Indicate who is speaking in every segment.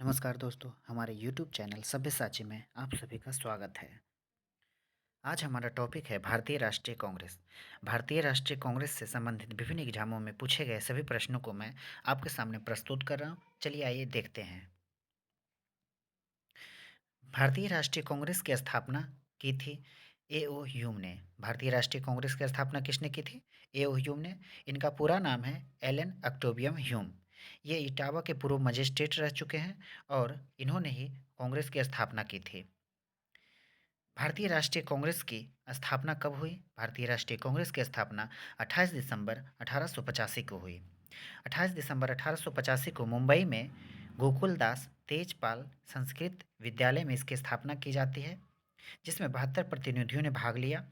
Speaker 1: नमस्कार दोस्तों, हमारे YouTube चैनल सभ्यसाची में आप सभी का स्वागत है। आज हमारा टॉपिक है भारतीय राष्ट्रीय कांग्रेस। भारतीय राष्ट्रीय कांग्रेस से संबंधित विभिन्न एग्जामों में पूछे गए सभी प्रश्नों को मैं आपके सामने प्रस्तुत कर रहा हूँ। चलिए आइए देखते हैं। भारतीय राष्ट्रीय कांग्रेस की स्थापना की थी ए.ओ. ह्यूम ने। भारतीय राष्ट्रीय कांग्रेस की स्थापना किसने की थी? ए.ओ. ह्यूम ने। इनका पूरा नाम है एलन ऑक्टेवियम ह्यूम। ये इटावा के पूर्व मजिस्ट्रेट रह चुके हैं और इन्होंने ही कांग्रेस की स्थापना की थी। भारतीय राष्ट्रीय कांग्रेस की स्थापना कब हुई? भारतीय राष्ट्रीय कांग्रेस की स्थापना 28 दिसंबर 1885 को हुई। 28 दिसंबर 1885 को मुंबई में गोकुलदास तेजपाल संस्कृत विद्यालय में इसकी स्थापना की जाती है, जिसमें 72 प्रतिनिधियों ने भाग लिया।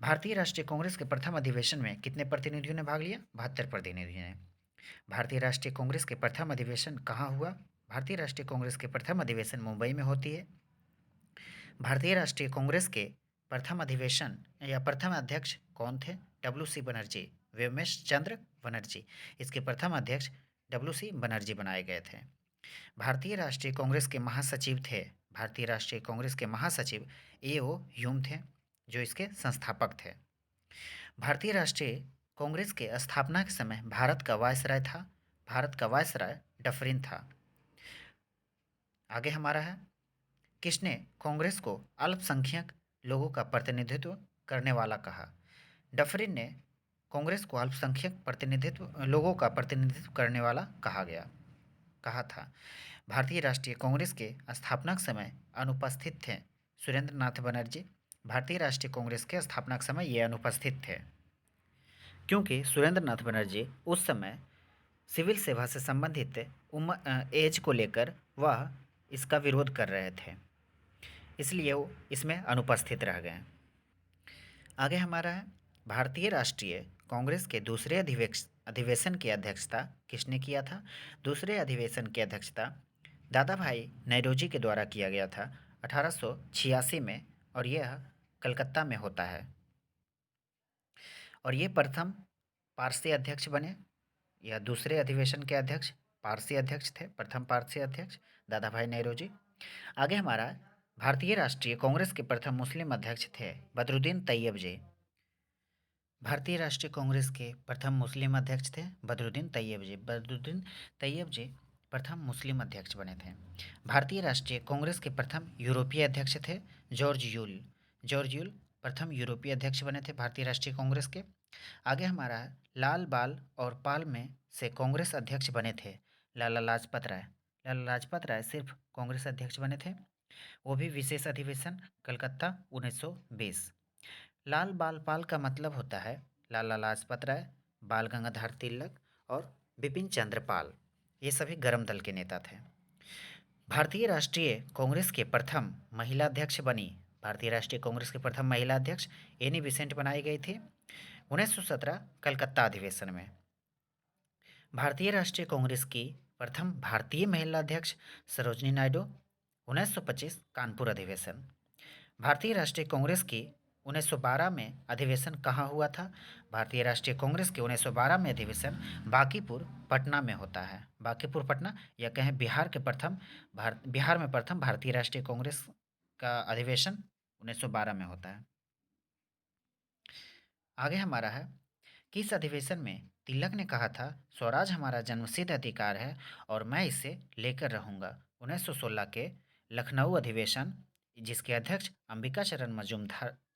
Speaker 1: भारतीय राष्ट्रीय कांग्रेस के प्रथम अधिवेशन में कितने प्रतिनिधियों ने भाग लिया? 72 प्रतिनिधियों ने। भारतीय राष्ट्रीय कांग्रेस के प्रथम अधिवेशन कहाँ हुआ? भारतीय राष्ट्रीय कांग्रेस के प्रथम अधिवेशन मुंबई में होती है। भारतीय राष्ट्रीय कांग्रेस के प्रथम अधिवेशन या प्रथम अध्यक्ष कौन थे? डब्ल्यू.सी. बनर्जी, व्योमेश चंद्र बनर्जी। इसके प्रथम अध्यक्ष डब्ल्यू.सी. बनर्जी बनाए गए थे। भारतीय राष्ट्रीय कांग्रेस के महासचिव थे। भारतीय राष्ट्रीय कांग्रेस के महासचिव ए.ओ. ह्यूम थे, जो इसके संस्थापक थे। भारतीय राष्ट्रीय कांग्रेस के स्थापना के समय भारत का वायसराय था। भारत का वायसराय डफरिन था। आगे हमारा है, किसने कांग्रेस को अल्पसंख्यक लोगों का प्रतिनिधित्व करने वाला कहा? डफरिन ने कांग्रेस को अल्पसंख्यक प्रतिनिधित्व लोगों का प्रतिनिधित्व करने वाला कहा था। भारतीय राष्ट्रीय कांग्रेस के स्थापना समय अनुपस्थित थे सुरेंद्र नाथ बनर्जी। भारतीय राष्ट्रीय कांग्रेस के स्थापना समय ये अनुपस्थित थे, क्योंकि सुरेंद्र नाथ बनर्जी उस समय सिविल सेवा से संबंधित एज को लेकर वह इसका विरोध कर रहे थे, इसलिए वो इसमें अनुपस्थित रह गए। आगे हमारा है, भारतीय राष्ट्रीय कांग्रेस के दूसरे अधिवेशन की अध्यक्षता किसने किया था? दूसरे अधिवेशन की अध्यक्षता दादा भाई नौरोजी के द्वारा किया गया था 1886 में, और यह कलकत्ता में होता है। और ये प्रथम पारसी अध्यक्ष बने। यह दूसरे अधिवेशन के अध्यक्ष पारसी अध्यक्ष थे, प्रथम पारसी अध्यक्ष दादा भाई नौरोजी। आगे हमारा, भारतीय राष्ट्रीय कांग्रेस के प्रथम मुस्लिम अध्यक्ष थे बदरुद्दीन तैयब जी। भारतीय राष्ट्रीय कांग्रेस के प्रथम मुस्लिम अध्यक्ष थे बदरुद्दीन तैयब जी। बदरुद्दीन तैयब जी प्रथम मुस्लिम अध्यक्ष बने थे। भारतीय राष्ट्रीय कांग्रेस के प्रथम यूरोपीय अध्यक्ष थे जॉर्ज यूल। जॉर्ज यूल प्रथम यूरोपीय अध्यक्ष बने थे भारतीय राष्ट्रीय कांग्रेस के। आगे हमारा है, लाल बाल और पाल में से कांग्रेस अध्यक्ष बने थे लाला लाजपत राय। लाला लाजपत राय सिर्फ कांग्रेस अध्यक्ष बने थे, वो भी विशेष अधिवेशन कलकत्ता 1920। लाल बाल पाल का मतलब होता है लाला लाजपत राय, बाल गंगाधर तिलक और बिपिन चंद्र पाल। ये सभी गरम दल के नेता थे। भारतीय राष्ट्रीय कांग्रेस के प्रथम महिला अध्यक्ष बनी। भारतीय राष्ट्रीय कांग्रेस के प्रथम महिला अध्यक्ष एनी बेसेंट बनाई गई थी 1917 कलकत्ता अधिवेशन में। भारतीय राष्ट्रीय कांग्रेस की प्रथम भारतीय महिला अध्यक्ष सरोजनी नायडू 1925 कानपुर अधिवेशन। भारतीय राष्ट्रीय कांग्रेस की 1912 में अधिवेशन कहाँ हुआ था? भारतीय राष्ट्रीय कांग्रेस के 1912 में अधिवेशन बांकीपुर पटना में होता है। बांकीपुर पटना, या कहें बिहार में प्रथम भारतीय राष्ट्रीय कांग्रेस का अधिवेशन 1912 में होता है। आगे हमारा है, किस अधिवेशन में तिलक ने कहा था स्वराज हमारा जन्मसिद्ध अधिकार है और मैं इसे लेकर रहूंगा? 1916 के लखनऊ अधिवेशन, जिसके अध्यक्ष अंबिका चरण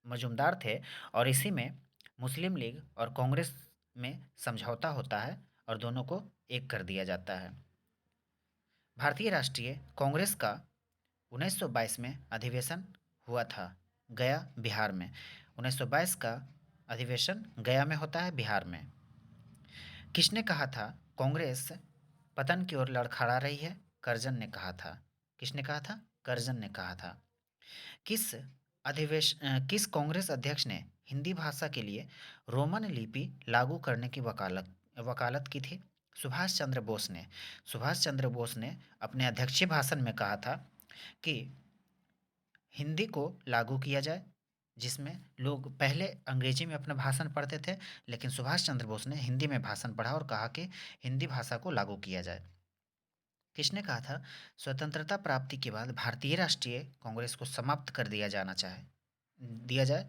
Speaker 1: मजूमदार थे, और इसी में मुस्लिम लीग और कांग्रेस में समझौता होता है और दोनों को एक कर दिया जाता है। भारतीय राष्ट्रीय कांग्रेस का 1922 में अधिवेशन हुआ था गया, बिहार में। 1922 का अधिवेशन गया में होता है, बिहार में। किसने कहा था कांग्रेस पतन की ओर लड़खड़ा रही है? करजन ने कहा था। किसने कहा था? करजन ने कहा था। किस कांग्रेस अध्यक्ष ने हिंदी भाषा के लिए रोमन लिपि लागू करने की वकालत की थी? सुभाष चंद्र बोस ने। सुभाष चंद्र बोस ने अपने अध्यक्षीय भाषण में कहा था कि हिंदी को लागू किया जाए, जिसमें लोग पहले अंग्रेजी में अपना भाषण पढ़ते थे, लेकिन सुभाष चंद्र बोस ने हिंदी में भाषण पढ़ा और कहा कि हिंदी भाषा को लागू किया जाए। किसने कहा था स्वतंत्रता प्राप्ति के बाद भारतीय राष्ट्रीय कांग्रेस को समाप्त कर दिया जाए?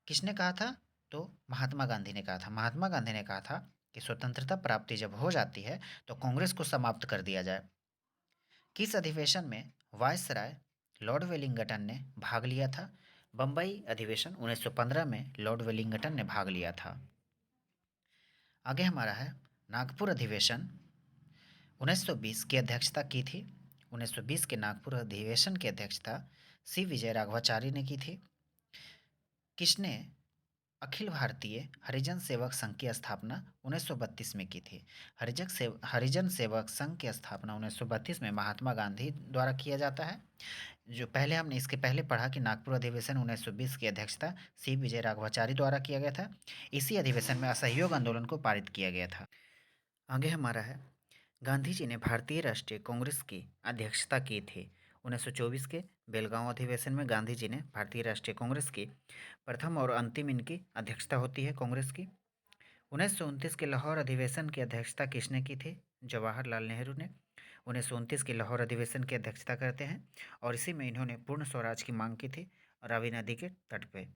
Speaker 1: किसने कहा था? तो महात्मा गांधी ने कहा था। महात्मा गांधी ने कहा था कि स्वतंत्रता प्राप्ति जब हो जाती है तो कांग्रेस को समाप्त कर दिया जाए। किस अधिवेशन में वायसराय लॉर्ड वेलिंगटन ने भाग लिया था? बम्बई अधिवेशन 1915 में लॉर्ड वेलिंगटन ने भाग लिया था। आगे हमारा है नागपुर अधिवेशन 1920 की अध्यक्षता की थी। 1920 के नागपुर अधिवेशन की अध्यक्षता सी विजय राघवाचारी ने की थी। किसने अखिल भारतीय हरिजन सेवक संघ की स्थापना 1932 में की थी? हरिजन सेवक संघ की स्थापना 1932 में महात्मा गांधी द्वारा किया जाता है। जो पहले हमने इसके पहले पढ़ा कि नागपुर अधिवेशन 1920 की अध्यक्षता सी विजय राघवाचारी द्वारा किया गया था। इसी अधिवेशन में असहयोग आंदोलन को पारित किया गया था। आगे हमारा है गांधी जी ने भारतीय राष्ट्रीय कांग्रेस की अध्यक्षता की थी। 1924 के बेलगांव अधिवेशन में गांधी जी ने भारतीय राष्ट्रीय कांग्रेस की प्रथम और अंतिम इनकी अध्यक्षता होती है कांग्रेस की। 1929 के लाहौर अधिवेशन की अध्यक्षता किसने की थी? जवाहरलाल नेहरू ने 1929 के लाहौर अधिवेशन की अध्यक्षता करते हैं और इसी में इन्होंने पूर्ण स्वराज की मांग की थी रावी नदी के तट पे।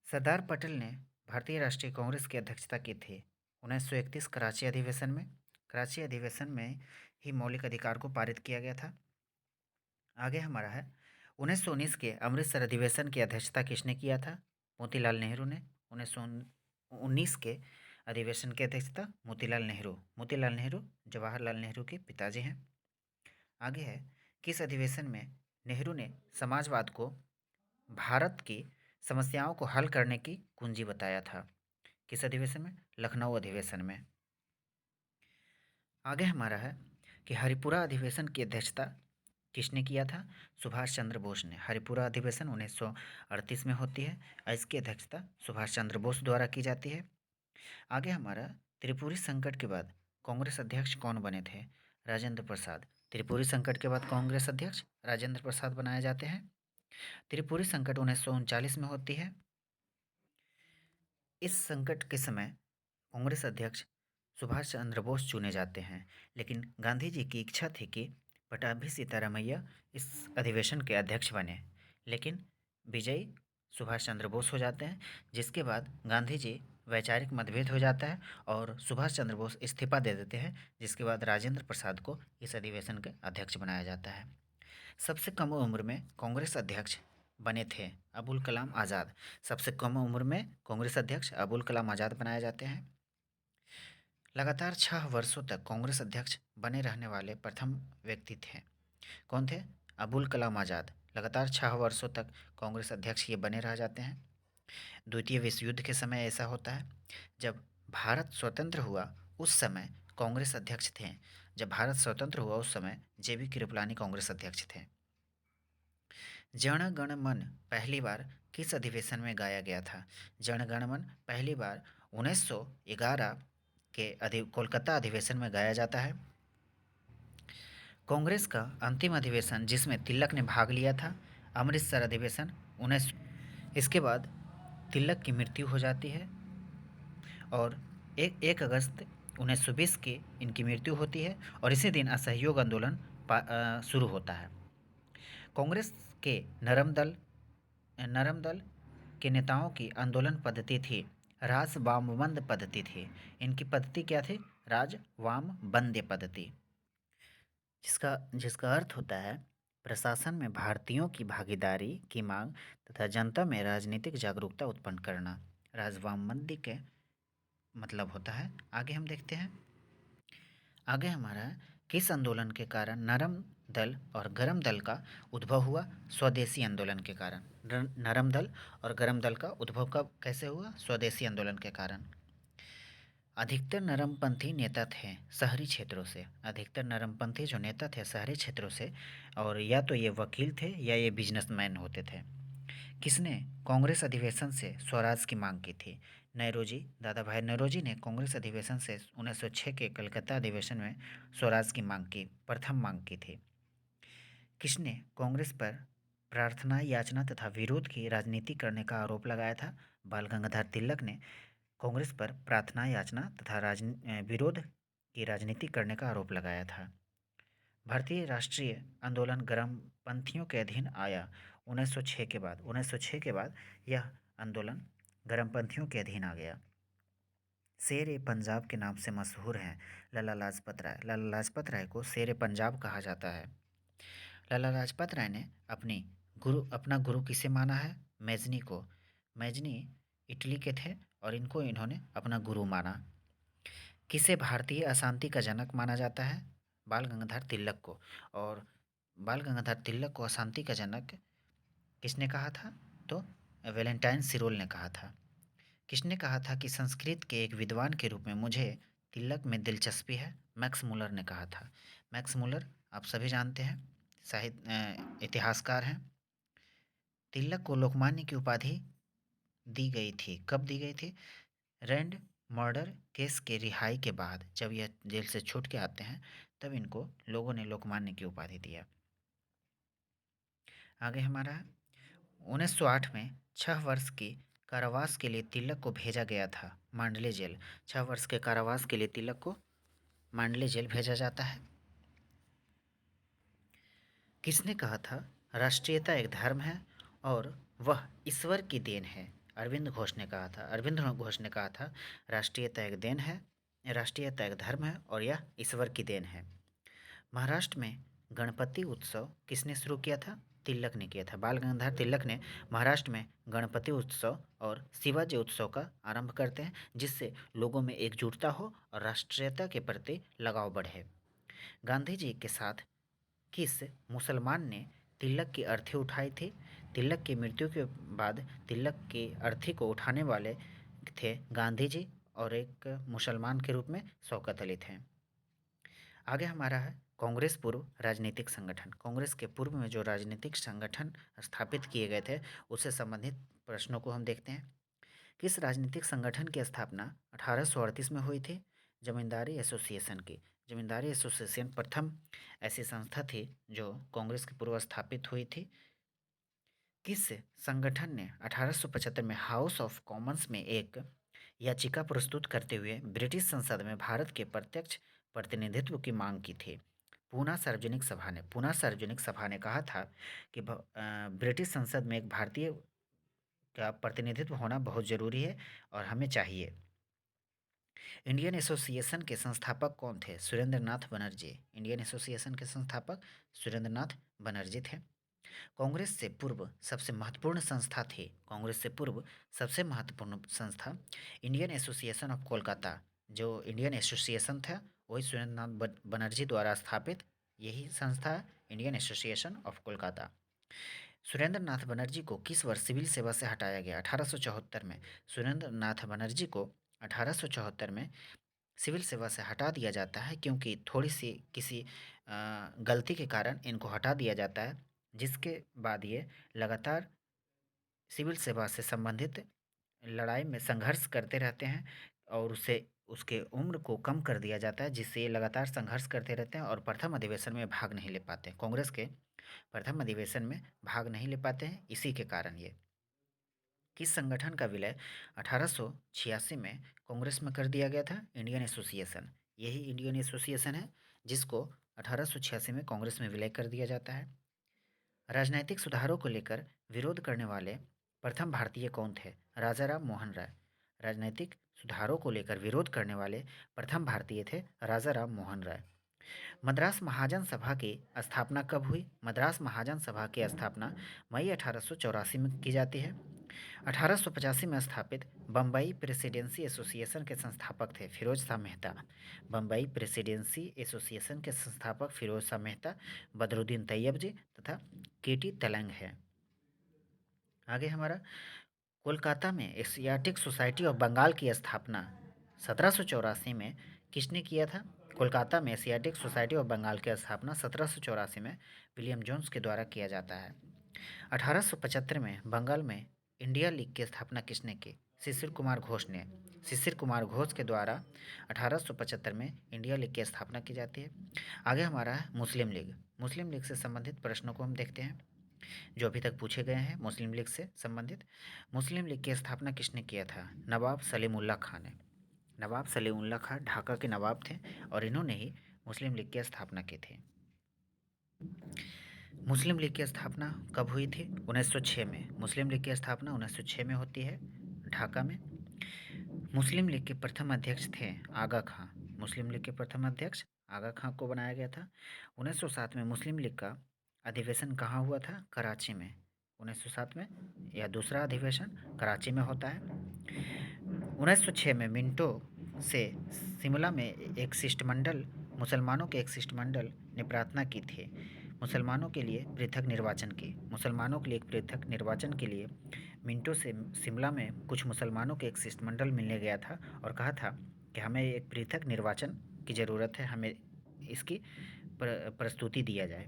Speaker 1: सरदार पटेल ने भारतीय राष्ट्रीय कांग्रेस की अध्यक्षता की थी 1931 कराची अधिवेशन में ही मौलिक अधिकार को पारित किया गया था। आगे हमारा है 1919 के अमृतसर अधिवेशन की अध्यक्षता किसने किया था? मोतीलाल नेहरू ने। 1919 के अधिवेशन की अध्यक्षता मोतीलाल नेहरू जवाहरलाल नेहरू के पिताजी हैं। आगे है किस अधिवेशन में नेहरू ने समाजवाद को भारत की समस्याओं को हल करने की कुंजी बताया था? किस अधिवेशन में? लखनऊ अधिवेशन में। आगे हमारा है कि हरिपुरा अधिवेशन की अध्यक्षता किसने किया था? सुभाष चंद्र बोस ने। हरिपुरा अधिवेशन 1938 में होती है और इसकी अध्यक्षता सुभाष चंद्र बोस द्वारा की जाती है। आगे हमारा त्रिपुरी संकट के बाद कांग्रेस अध्यक्ष कौन बने थे? राजेंद्र प्रसाद। त्रिपुरी संकट के बाद कांग्रेस अध्यक्ष राजेंद्र प्रसाद बनाए जाते हैं। त्रिपुरी संकट 1939 में होती है। इस संकट के समय कांग्रेस अध्यक्ष सुभाष चंद्र बोस चुने जाते हैं, लेकिन गांधी जी की इच्छा थी कि पटाभी सीतारामैया इस अधिवेशन के अध्यक्ष बने, लेकिन विजयी सुभाष चंद्र बोस हो जाते हैं, जिसके बाद गांधी जी वैचारिक मतभेद हो जाता है और सुभाष चंद्र बोस इस्तीफा दे देते हैं, जिसके बाद राजेंद्र प्रसाद को इस अधिवेशन के अध्यक्ष बनाया जाता है। सबसे कम उम्र में कांग्रेस अध्यक्ष बने थे अबुल कलाम आज़ाद। सबसे कम उम्र में कांग्रेस अध्यक्ष अबुल कलाम आज़ाद बनाए जाते हैं। लगातार 6 वर्षों तक कांग्रेस अध्यक्ष बने रहने वाले प्रथम व्यक्ति थे। कौन थे? अबुल कलाम आज़ाद। लगातार 6 वर्षों तक कांग्रेस अध्यक्ष ये बने रह जाते हैं। द्वितीय विश्व युद्ध के समय ऐसा होता है, जब भारत स्वतंत्र हुआ उस समय कांग्रेस अध्यक्ष थे। जब भारत स्वतंत्र हुआ उस समय जेबी कृपलानी कांग्रेस अध्यक्ष थे। जन गण मन पहली बार किस अधिवेशन में गाया गया था? जन गण मन पहली बार 1911 के कोलकाता अधिवेशन में गाया जाता है। कांग्रेस का अंतिम अधिवेशन जिसमें तिलक ने भाग लिया था, अमृतसर अधिवेशन 19। इसके बाद तिलक की मृत्यु हो जाती है और 1 अगस्त 1920 की इनकी मृत्यु होती है और इसी दिन असहयोग आंदोलन शुरू होता है। कांग्रेस के नरम दल के नेताओं की आंदोलन पद्धति थी राज वामबंद पद्धति थी। इनकी पद्धति क्या थी? राज वाम बंदे पद्धति, जिसका जिसका अर्थ होता है प्रशासन में भारतीयों की भागीदारी की मांग तथा जनता में राजनीतिक जागरूकता उत्पन्न करना। राज वामबंदी के मतलब होता है। आगे हम देखते हैं। आगे हमारा किस आंदोलन के कारण नरम दल और गरम दल का उद्भव हुआ? स्वदेशी आंदोलन के कारण। नरम दल और गरम दल का उद्भव कब कैसे हुआ? स्वदेशी आंदोलन के कारण। अधिकतर नरमपंथी नेता थे शहरी क्षेत्रों से। अधिकतर नरमपंथी जो नेता थे शहरी क्षेत्रों से, और या तो ये वकील थे या ये बिजनेसमैन होते थे। किसने कांग्रेस अधिवेशन से स्वराज की मांग की थी? नेहरू दादा भाई नेहरू ने कांग्रेस अधिवेशन से 1906 के कलकत्ता अधिवेशन में स्वराज की मांग की प्रथम मांग की थी। किसने कांग्रेस पर प्रार्थना याचना तथा विरोध की राजनीति करने का आरोप लगाया था? बाल गंगाधर तिलक ने कांग्रेस पर प्रार्थना याचना तथा विरोध की राजनीति करने का आरोप लगाया था। भारतीय राष्ट्रीय आंदोलन गर्मपंथियों के अधीन आया 1906 के बाद। 1906 के बाद यह आंदोलन गर्मपंथियों के अधीन आ गया। शेर ए पंजाब के नाम से मशहूर हैं लाला लाजपत राय। लाला लाजपत राय को शेर ए पंजाब कहा जाता है। लाला लाजपत राय ने अपना गुरु किसे माना है? मैजनी को। मैजनी इटली के थे और इन्होंने अपना गुरु माना। किसे भारतीय अशांति का जनक माना जाता है? बाल गंगाधर तिलक को। और बाल गंगाधर तिलक को अशांति का जनक किसने कहा था? तो वैलेंटाइन सिरोल ने कहा था। किसने कहा था कि संस्कृत के एक विद्वान के रूप में मुझे तिलक में दिलचस्पी है? मैक्स मुलर ने कहा था। मैक्स मुलर आप सभी जानते हैं, इतिहासकार हैं। तिलक को लोकमान्य की उपाधि दी गई थी। कब दी गई थी? रैंड मर्डर केस के रिहाई के बाद, जब यह जेल से छूट के आते हैं तब इनको लोगों ने लोकमान्य की उपाधि दिया। आगे हमारा 1908 में 6 वर्ष की कारावास के लिए तिलक को भेजा गया था मांडले जेल। 6 वर्ष के कारावास के लिए तिलक को मांडले जेल भेजा जाता है। किसने कहा था राष्ट्रीयता एक धर्म है और वह ईश्वर की देन है? अरविंद घोष ने कहा था। अरविंद घोष ने कहा था राष्ट्रीयता एक देन है, राष्ट्रीयता एक धर्म है और यह ईश्वर की देन है। महाराष्ट्र में गणपति उत्सव किसने शुरू किया था? तिलक ने किया था। बाल गंगाधर तिलक ने महाराष्ट्र में गणपति उत्सव और शिवाजी उत्सव का आरंभ करते हैं, जिससे लोगों में एकजुटता हो और राष्ट्रीयता के प्रति लगाव बढ़े। गांधी जी के साथ किस मुसलमान ने तिलक की अर्थी उठाई थी? तिलक की मृत्यु के बाद तिलक की अर्थी को उठाने वाले थे गांधी जी और एक मुसलमान के रूप में शौकत अली थे। आगे हमारा है कांग्रेस पूर्व राजनीतिक संगठन। कांग्रेस के पूर्व में जो राजनीतिक संगठन स्थापित किए गए थे उससे संबंधित प्रश्नों को हम देखते हैं। किस राजनीतिक संगठन की स्थापना 1838 में हुई थी? जमींदारी एसोसिएशन की। जमींदारी एसोसिएशन प्रथम ऐसी संस्था थी जो कांग्रेस के पूर्व स्थापित हुई थी। किस संगठन ने 1875 में हाउस ऑफ कॉमन्स में एक याचिका प्रस्तुत करते हुए ब्रिटिश संसद में भारत के प्रत्यक्ष प्रतिनिधित्व की मांग की थी? पूना सार्वजनिक सभा ने। पूना सार्वजनिक सभा ने कहा था कि ब्रिटिश संसद में एक भारतीय का प्रतिनिधित्व होना बहुत ज़रूरी है और हमें चाहिए। इंडियन एसोसिएशन के संस्थापक कौन थे? सुरेंद्र नाथ बनर्जी। इंडियन एसोसिएशन के संस्थापक सुरेंद्र नाथ बनर्जी थे। कांग्रेस से पूर्व सबसे महत्वपूर्ण संस्था थी। कांग्रेस से पूर्व सबसे महत्वपूर्ण संस्था इंडियन एसोसिएशन ऑफ कोलकाता। जो इंडियन एसोसिएशन था वही सुरेंद्र नाथ बनर्जी द्वारा स्थापित यही संस्था Indian association of Kolkata. Surendra Nath Banerjee को किस वर्ष सिविल सेवा से हटाया गया? 1874 में। सुरेंद्र नाथ बनर्जी को 1874 में सिविल सेवा से हटा दिया जाता है, क्योंकि थोड़ी सी किसी गलती के कारण इनको हटा दिया जाता है, जिसके बाद ये लगातार सिविल सेवा से संबंधित लड़ाई में संघर्ष करते रहते हैं और उससे उसके उम्र को कम कर दिया जाता है, जिससे ये लगातार संघर्ष करते रहते हैं और प्रथम अधिवेशन में भाग नहीं ले पाते। कांग्रेस के प्रथम अधिवेशन में भाग नहीं ले पाते हैं, इसी के कारण ये। किस संगठन का विलय 1886 में कांग्रेस में कर दिया गया था? Indian association. यही इंडियन एसोसिएशन है जिसको 1886 में कांग्रेस में विलय कर दिया जाता है। राजनैतिक सुधारों को लेकर विरोध करने वाले प्रथम भारतीय कौन थे? राजाराम मोहन राय। राजनैतिक सुधारों को लेकर विरोध करने वाले प्रथम भारतीय थे राजाराम मोहन राय। मद्रास महाजन सभा की स्थापना कब हुई? मद्रास महाजन सभा की स्थापना मई 1884 में की जाती है। 1885 में स्थापित बम्बई प्रेसिडेंसी एसोसिएशन के संस्थापक थे फिरोज शाह मेहता। बम्बई प्रेसिडेंसी एसोसिएशन के संस्थापक फिरोज शाह मेहता, बदरुद्दीन तैयब जी तथा केटी तेलंग है। आगे हमारा कोलकाता में एशियाटिक सोसाइटी ऑफ बंगाल की स्थापना 1784 में किसने किया था? कोलकाता में एशियाटिक सोसाइटी ऑफ बंगाल की स्थापना 1784 में विलियम जोन्स के द्वारा किया जाता है। 1875 में बंगाल में इंडिया लीग की स्थापना किसने की? शिशिर कुमार घोष ने। शिशिर कुमार घोष के द्वारा 1875 में इंडिया लीग की स्थापना की जाती है। आगे हमारा है मुस्लिम लीग। मुस्लिम लीग से संबंधित प्रश्नों को हम देखते हैं जो अभी तक पूछे गए हैं मुस्लिम लीग से संबंधित। मुस्लिम लीग की स्थापना किसने किया था? नवाब सलीमुल्लाह खान ने। नवाब सलीमुल्लाह खान ढाका के नवाब थे और इन्होंने ही मुस्लिम लीग की स्थापना की थी। मुस्लिम लीग की स्थापना कब हुई थी? 1906 में। मुस्लिम लीग की स्थापना 1906 में होती है, ढाका में। मुस्लिम लीग के प्रथम अध्यक्ष थे आगा खां। मुस्लिम लीग के प्रथम अध्यक्ष आगा खां को बनाया गया था। 1907 में मुस्लिम लीग का अधिवेशन कहाँ हुआ था? कराची में। 1907 में यह दूसरा अधिवेशन कराची में होता है। 1906 में मिंटो से शिमला में एक शिष्टमंडल मुसलमानों के एक शिष्टमंडल ने प्रार्थना की थी मुसलमानों के लिए पृथक निर्वाचन की। मुसलमानों के लिए एक पृथक निर्वाचन के लिए मिंटो से शिमला में कुछ मुसलमानों के एक शिष्टमंडल मिलने गया था और कहा था कि हमें एक पृथक निर्वाचन की ज़रूरत है, हमें इसकी प्रस्तुति दिया जाए।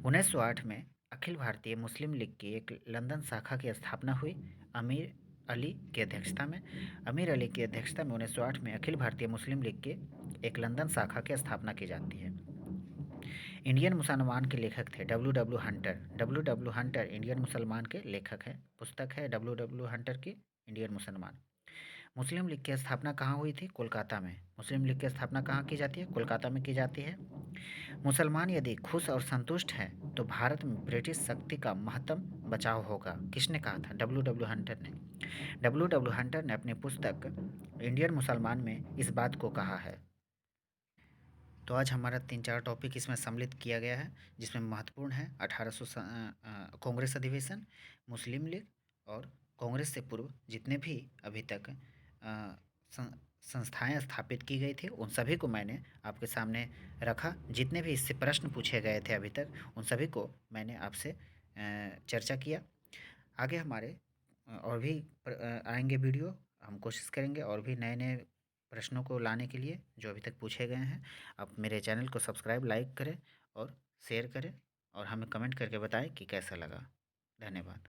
Speaker 1: 1908 में अखिल भारतीय मुस्लिम लीग की एक लंदन शाखा की स्थापना हुई अमीर अली की अध्यक्षता में। अमीर अली की अध्यक्षता में 1908 में अखिल भारतीय मुस्लिम लीग के एक लंदन शाखा की स्थापना की जाती है। इंडियन मुसलमान के लेखक थे W W Hunter. W W Hunter Indian मुसलमान के लेखक हैं। पुस्तक है डब्ल्यू डब्ल्यू हंटर की इंडियन मुसलमान। मुस्लिम लीग की स्थापना कहाँ हुई थी? कोलकाता में। मुस्लिम लीग की स्थापना कहाँ की जाती है? कोलकाता में की जाती है। मुसलमान यदि खुश और संतुष्ट हैं तो भारत में ब्रिटिश शक्ति का महत्तम बचाव होगा। किसने कहा था? डब्ल्यू डब्ल्यू हंटर ने। डब्ल्यू डब्ल्यू हंटर ने अपनी पुस्तक इंडियन मुसलमान में इस बात को कहा है। तो आज हमारा 3-4 टॉपिक इसमें सम्मिलित किया गया है, जिसमें महत्वपूर्ण है 1800 कांग्रेस अधिवेशन, मुस्लिम लीग और कांग्रेस से पूर्व जितने भी अभी तक अ, सं संस्थाएँ स्थापित की गई थी, उन सभी को मैंने आपके सामने रखा। जितने भी इससे प्रश्न पूछे गए थे अभी तक, उन सभी को मैंने आपसे चर्चा किया। आगे हमारे और भी आएँगे वीडियो। हम कोशिश करेंगे और भी नए-नए प्रश्नों को लाने के लिए जो अभी तक पूछे गए हैं। आप मेरे चैनल को सब्सक्राइब, लाइक करें और शेयर करें और हमें कमेंट करके बताएं कि कैसा लगा। धन्यवाद।